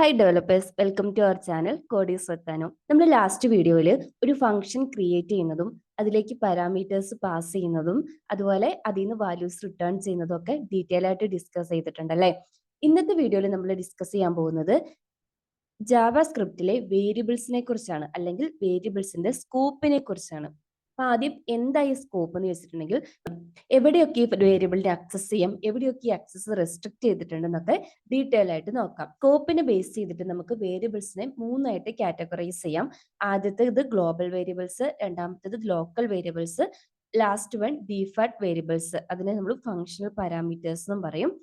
High developers, welcome to our channel Codies Varthanam. നമ്മൾ last വീഡിയോയിൽ ഒരു ഫംഗ്ഷൻ ക്രിയേറ്റ് ചെയ്യുന്നതും അതിലേക്ക് പാരാമീറ്റേഴ്സ് പാസ് ചെയ്യുന്നതും അതുപോലെ അതിൽ നിന്ന് വാല്യൂസ് റിട്ടേൺ ചെയ്യുന്നതും ഒക്കെ ഡീറ്റെയിൽ ആയിട്ട് ഡിസ്കസ് ചെയ്തിട്ടുണ്ടല്ലേ. ഇന്നത്തെ വീഡിയോയിൽ നമ്മൾ ഡിസ്കസ് ചെയ്യാൻ പോകുന്നത് ജാവ സ്ക്രിപ്റ്റിലെ വേരിയബിൾസിനെ കുറിച്ചാണ്, അല്ലെങ്കിൽ വേരിയബിൾസിന്റെ സ്കോപ്പിനെ കുറിച്ചാണ്. അപ്പൊ ആദ്യം എന്തായി സ്കോപ്പ് എന്ന് വെച്ചിട്ടുണ്ടെങ്കിൽ എവിടെയൊക്കെ ഈ വേരിയബിളിനെ ആക്സസ് ചെയ്യാം, എവിടെയൊക്കെ ഈ ആക്സസ് റെസ്ട്രിക്ട് ചെയ്തിട്ടുണ്ടെന്നൊക്കെ ഡീറ്റെയിൽ ആയിട്ട് നോക്കാം. സ്കോപ്പിനെ ബേസ് ചെയ്തിട്ട് നമുക്ക് വേരിയബിൾസിനെ മൂന്നായിട്ട് കാറ്റഗറൈസ് ചെയ്യാം. ആദ്യത്തേത് ഗ്ലോബൽ വേരിയബിൾസ്, രണ്ടാമത്തേത് local variables, last one default variables. അതിനെ നമ്മൾ ഫങ്ഷണൽ പാരാമീറ്റേഴ്സ് എന്നും പറയും.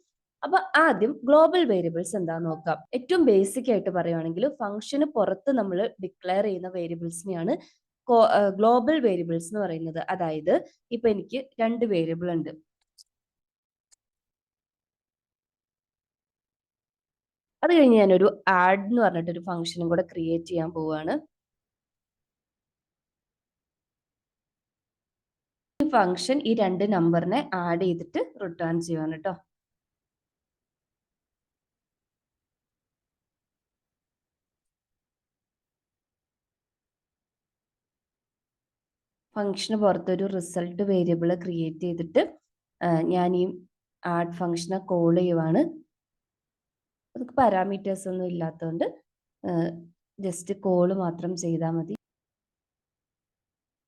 അപ്പൊ ആദ്യം ഗ്ലോബൽ വേരിയബിൾസ് എന്താന്ന് നോക്കാം. ഏറ്റവും ബേസിക് ആയിട്ട് പറയുവാണെങ്കിൽ ഫംഗ്ഷന് പുറത്ത് നമ്മൾ ഡിക്ലെയർ ചെയ്യുന്ന വേരിയബിൾസിനെയാണ് ഗ്ലോബൽ വേരിയബിൾസ് എന്ന് പറയുന്നത്. അതായത് ഇപ്പൊ എനിക്ക് രണ്ട് വേരിയബിൾ ഉണ്ട്. അത് കഴിഞ്ഞ് ഞാനൊരു ആഡ് എന്ന് പറഞ്ഞിട്ട് ഒരു ഫംഗ്ഷനും കൂടെ ക്രിയേറ്റ് ചെയ്യാൻ പോവുകയാണ്. ഈ ഫംഗ്ഷൻ ഈ രണ്ട് നമ്പറിനെ ആഡ് ചെയ്തിട്ട് റിട്ടേൺ ചെയ്യുവാണ് കേട്ടോ. ഫംഗ്ഷന് പുറത്തൊരു റിസൾട്ട് വേരിയബിൾ ക്രിയേറ്റ് ചെയ്തിട്ട് ഞാൻ ഈ ആഡ് ഫംഗ്ഷനെ കോൾ ചെയ്യുവാണ്. അതൊക്കെ പാരാമീറ്റേഴ്സ് ഒന്നും ഇല്ലാത്തതുകൊണ്ട് ജസ്റ്റ് കോള് മാത്രം ചെയ്താൽ മതി.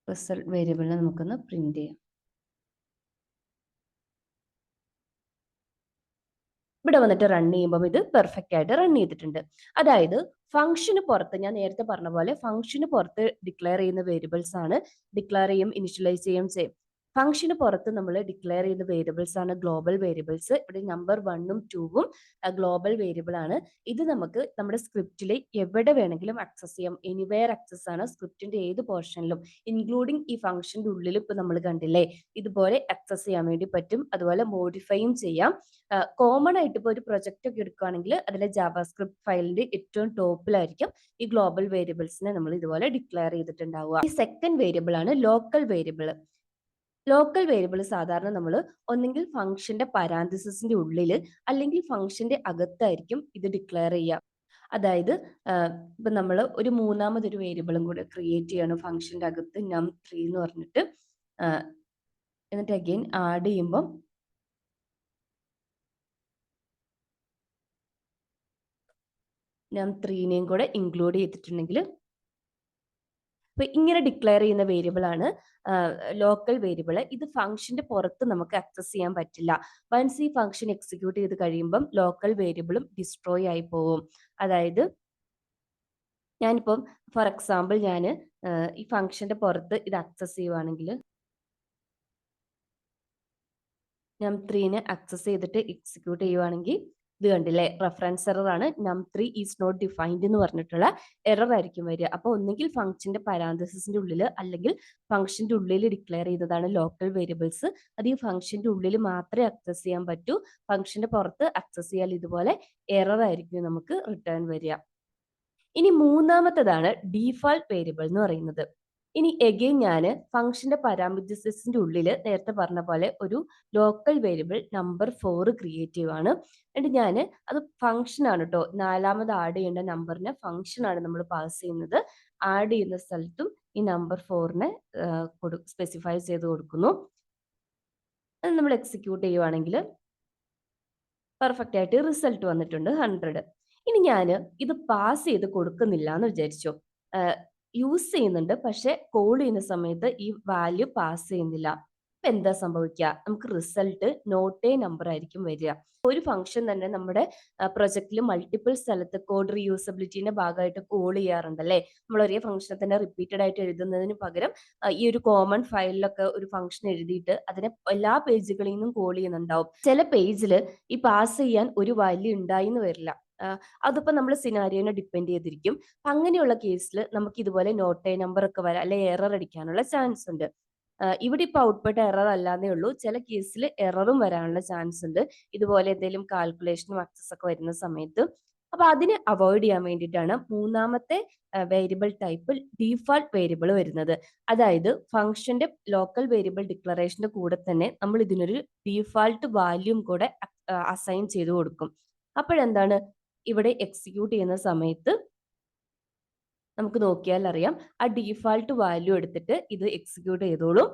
റിസൾട്ട് വേരിയബിളിനെ നമുക്കൊന്ന് പ്രിന്റ് ചെയ്യാം. ഇവിടെ വന്നിട്ട് റൺ ചെയ്യുമ്പോൾ ഇത് പെർഫെക്റ്റ് ആയിട്ട് റൺ ചെയ്തിട്ടുണ്ട്. അതായത് ഫംഗ്ഷന് പുറത്ത്, ഞാൻ നേരത്തെ പറഞ്ഞ പോലെ ഫംഗ്ഷന് പുറത്ത് ഡിക്ലെയർ ചെയ്യുന്ന വേരിയബിൾസ് ആണ് ഡിക്ലെയർ ചെയ്യും, ഇനിഷ്യലൈസ് ചെയ്യും. ഫംഗ്ഷന് പുറത്ത് നമ്മൾ ഡിക്ലെയർ ചെയ്യുന്ന വേരിയബിൾസ് ആണ് ഗ്ലോബൽ വേരിയബിൾസ്. ഇവിടെ നമ്പർ 1ഉം 2ഉം ഗ്ലോബൽ വേരിയബിൾ ആണ്. ഇത് നമുക്ക് നമ്മുടെ സ്ക്രിപ്റ്റിൽ എവിടെ വേണമെങ്കിലും ആക്സസ് ചെയ്യാം. എനിവെയർ ആക്സസ് ആണ്. സ്ക്രിപ്റ്റിന്റെ ഏത് പോർഷനിലും ഇൻക്ലൂഡിങ് ഈ ഫംഗ്ഷന്റെ ഉള്ളിൽ ഇപ്പൊ നമ്മൾ കണ്ടില്ലേ, ഇതുപോലെ ആക്സസ് ചെയ്യാൻ വേണ്ടി പറ്റും. അതുപോലെ മോഡിഫൈയും ചെയ്യാം. കോമൺ ആയിട്ട് ഇപ്പോൾ ഒരു പ്രൊജക്റ്റ് ഒക്കെ എടുക്കുകയാണെങ്കിൽ അതിലെ ജാവാസ്ക്രിപ്റ്റ് ഫയലിന്റെ ഏറ്റവും ടോപ്പിലായിരിക്കും ഈ ഗ്ലോബൽ വേരിയബിൾസിനെ നമ്മൾ ഇതുപോലെ ഡിക്ലെയർ ചെയ്തിട്ടുണ്ടാവുക. ഈ സെക്കൻഡ് വേരിയബിൾ ആണ് ലോക്കൽ വേരിയബിൾ. ലോക്കൽ വേരിയബിൾ സാധാരണ നമ്മൾ ഒന്നെങ്കിൽ ഫംഗ്ഷന്റെ പരാന്തസിന്റെ ഉള്ളിൽ അല്ലെങ്കിൽ ഫംഗ്ഷന്റെ അകത്തായിരിക്കും ഇത് ഡിക്ലെയർ ചെയ്യുക. അതായത് ഇപ്പൊ നമ്മൾ ഒരു മൂന്നാമതൊരു വേരിയബിളും കൂടെ ക്രിയേറ്റ് ചെയ്യണം ഫംഗ്ഷന്റെ അകത്ത്, num3 എന്ന് പറഞ്ഞിട്ട്. എന്നിട്ട് അഗെയിൻ ആഡ് ചെയ്യുമ്പോൾ num3നെയും കൂടെ ഇൻക്ലൂഡ് ചെയ്തിട്ടുണ്ടെങ്കിൽ അപ്പൊ ഇങ്ങനെ ഡിക്ലെയർ ചെയ്യുന്ന വേരിയബിൾ ആണ് ലോക്കൽ വേരിയബിൾ. ഇത് ഫംഗ്ഷന്റെ പുറത്ത് നമുക്ക് ആക്സസ് ചെയ്യാൻ പറ്റില്ല. വൺസ് ഈ ഫംഗ്ഷൻ എക്സിക്യൂട്ട് ചെയ്ത് കഴിയുമ്പം ലോക്കൽ വേരിയബിളും ഡിസ്ട്രോയ് ആയി പോവും. അതായത് ഞാനിപ്പം ഫോർ എക്സാമ്പിൾ ഞാൻ ഈ ഫംഗ്ഷന്റെ പുറത്ത് ഇത് ആക്സസ് ചെയ്യുവാണെങ്കിൽ num3നെ ആക്സസ് ചെയ്തിട്ട് എക്സിക്യൂട്ട് ചെയ്യുവാണെങ്കിൽ ഇത് കണ്ടില്ലേ, റെഫറൻസ് എറർ ആണ്. num3 ഈസ് നോട്ട് ഡിഫൈൻഡ് എന്ന് പറഞ്ഞിട്ടുള്ള എറർ ആയിരിക്കും വരിക. അപ്പോൾ ഒന്നുകിൽ ഫംഗ്ഷന്റെ പാരാന്തസിന്റെ ഉള്ളിൽ അല്ലെങ്കിൽ ഫംഗ്ഷന്റെ ഉള്ളിൽ ഡിക്ലെയർ ചെയ്തതാണ് ലോക്കൽ വേരിയബിൾസ്. അത് ഈ ഫംഗ്ഷന്റെ ഉള്ളിൽ മാത്രമേ ആക്സസ് ചെയ്യാൻ പറ്റൂ. ഫംഗ്ഷന്റെ പുറത്ത് ആക്സസ് ചെയ്യാൻ ഇതുപോലെ എറർ ആയിരിക്കും നമുക്ക് റിട്ടേൺ വരിക. ഇനി മൂന്നാമത്തേതാണ് ഡീഫാൾട്ട് വേരിയബിൾ എന്ന് പറയുന്നത്. ഇനി എഗെയിൻ ഞാൻ ഫംഗ്ഷന്റെ പാരാമീറ്റേഴ്സിന്റെ ഉള്ളിൽ നേരത്തെ പറഞ്ഞ പോലെ ഒരു ലോക്കൽ വേരിയബിൾ നമ്പർ 4 ക്രിയേറ്റ് ചെയ്യുവാണ്. എന്നിട്ട് ഞാൻ അത് ഫംഗ്ഷൻ ആണ് കേട്ടോ, നാലാമത് ആഡ് ചെയ്യേണ്ട നമ്പറിനെ ഫംഗ്ഷൻ ആണ് നമ്മൾ പാസ് ചെയ്യുന്നത്. ആഡ് ചെയ്യുന്ന സ്ഥലത്തും ഈ നമ്പർ 4നെ സ്പെസിഫൈ ചെയ്ത് കൊടുക്കുന്നു. അത് നമ്മൾ എക്സിക്യൂട്ട് ചെയ്യുവാണെങ്കിൽ പെർഫെക്റ്റ് ആയിട്ട് റിസൾട്ട് വന്നിട്ടുണ്ട് 100. ഇനി ഞാൻ ഇത് പാസ് ചെയ്ത് കൊടുക്കുന്നില്ല എന്ന് വിചാരിച്ചു. യൂസ് ചെയ്യുന്നുണ്ട്, പക്ഷെ കോൾ ചെയ്യുന്ന സമയത്ത് ഈ വാല്യൂ പാസ് ചെയ്യുന്നില്ല. അപ്പൊ എന്താ സംഭവിക്കുക? നമുക്ക് റിസൾട്ട് നോട്ട് എ നമ്പർ ആയിരിക്കും വരിക. ഒരു ഫംഗ്ഷൻ തന്നെ നമ്മുടെ പ്രൊജക്റ്റിൽ മൾട്ടിപ്പിൾ സ്ഥലത്ത് കോഡ് റീയൂസബിലിറ്റിന്റെ ഭാഗമായിട്ട് കോൾ ചെയ്യാറുണ്ടല്ലേ. നമ്മൾ ഒരേ ഫംഗ്ഷനെ തന്നെ റിപ്പീറ്റഡ് ആയിട്ട് എഴുതുന്നതിന് പകരം ഈ ഒരു കോമൺ ഫയലിലൊക്കെ ഒരു ഫംഗ്ഷൻ എഴുതിയിട്ട് അതിനെ എല്ലാ പേജുകളിൽ നിന്നും കോൾ ചെയ്യുന്നുണ്ടാവും. ചില പേജിൽ ഈ പാസ് ചെയ്യാൻ ഒരു വാല്യൂ ഉണ്ടായി എന്ന് വരില്ല. അതിപ്പോ നമ്മൾ സിനാരിയോനെ ഡിപ്പെൻഡ് ചെയ്തിരിക്കും. അങ്ങനെയുള്ള കേസിൽ നമുക്ക് ഇതുപോലെ നോട്ട് എ നമ്പർ ഒക്കെ വരാം, അല്ലെ എറർ അടിക്കാനുള്ള ചാൻസ് ഉണ്ട്. ഇവിടെ ഇപ്പൊ ഔട്ട്പുട്ട് എറർ അല്ലാന്നേ ഉള്ളൂ. ചില കേസിൽ എററും വരാനുള്ള ചാൻസ് ഉണ്ട്, ഇതുപോലെ എന്തെങ്കിലും കാൽക്കുലേഷനും ആക്സസ് ഒക്കെ വരുന്ന സമയത്ത്. അപ്പൊ അതിനെ അവോയ്ഡ് ചെയ്യാൻ വേണ്ടിയിട്ടാണ് മൂന്നാമത്തെ വേരിയബിൾ ടൈപ്പ് ഡീഫാൾട്ട് വേരിയബിൾ വരുന്നത്. അതായത് ഫംഗ്ഷന്റെ ലോക്കൽ വേരിയബിൾ ഡിക്ലറേഷന്റെ കൂടെ തന്നെ നമ്മൾ ഇതിനൊരു ഡീഫാൾട്ട് വാല്യൂം കൂടെ അസൈൻ ചെയ്ത് കൊടുക്കും. അപ്പോഴെന്താണ്, ഇവിടെ എക്സിക്യൂട്ട് ചെയ്യുന്ന സമയത്ത് നമുക്ക് നോക്കിയാൽ അറിയാം ആ ഡീഫാൾട്ട് വാല്യൂ എടുത്തിട്ട് ഇത് എക്സിക്യൂട്ട് ചെയ്തോളും.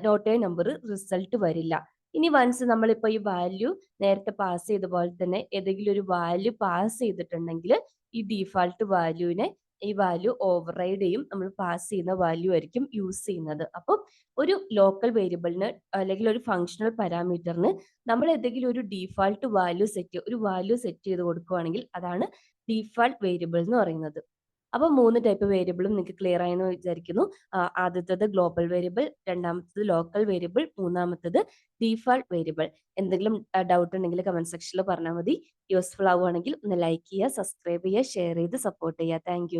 നോട്ട് എ നമ്പർ റിസൾട്ട് വരില്ല. ഇനി വൺസ് നമ്മളിപ്പോൾ ഈ വാല്യൂ നേരത്തെ പാസ് ചെയ്ത പോലെ തന്നെ ഏതെങ്കിലും ഒരു വാല്യൂ പാസ് ചെയ്തിട്ടുണ്ടെങ്കിൽ ഈ ഡീഫാൾട്ട് വാല്യൂവിനെ ഈ വാല്യൂ ഓവർറൈഡ് ചെയ്യും. നമ്മൾ പാസ് ചെയ്യുന്ന വാല്യൂ ആയിരിക്കും യൂസ് ചെയ്യുന്നത്. അപ്പം ഒരു ലോക്കൽ വേരിയബിളിന് അല്ലെങ്കിൽ ഒരു ഫങ്ഷണൽ പാരാമീറ്ററിന് നമ്മൾ ഏതെങ്കിലും ഒരു ഡീഫാൾട്ട് വാല്യൂ സെറ്റ് ചെയ്ത് കൊടുക്കുകയാണെങ്കിൽ അതാണ് ഡീഫാൾട്ട് വേരിയബിൾ എന്ന് പറയുന്നത്. അപ്പൊ 3 ടൈപ്പ് വേരിയബിളും നിങ്ങൾക്ക് ക്ലിയർ ആയെന്ന് വിചാരിക്കുന്നു. ആദ്യത്തേത് ഗ്ലോബൽ വേരിയബിൾ, രണ്ടാമത്തേത് ലോക്കൽ വേരിയബിൾ, മൂന്നാമത്തേത് ഡീഫാൾട്ട് വേരിയബിൾ. എന്തെങ്കിലും ഡൗട്ട് ഉണ്ടെങ്കിൽ കമന്റ് സെക്ഷനിൽ പറഞ്ഞാൽ മതി. യൂസ്ഫുൾ ആവുകയാണെങ്കിൽ ഒന്ന് ലൈക്ക് ചെയ്യുക, സബ്സ്ക്രൈബ് ചെയ്യുക, ഷെയർ ചെയ്ത് സപ്പോർട്ട് ചെയ്യുക. താങ്ക്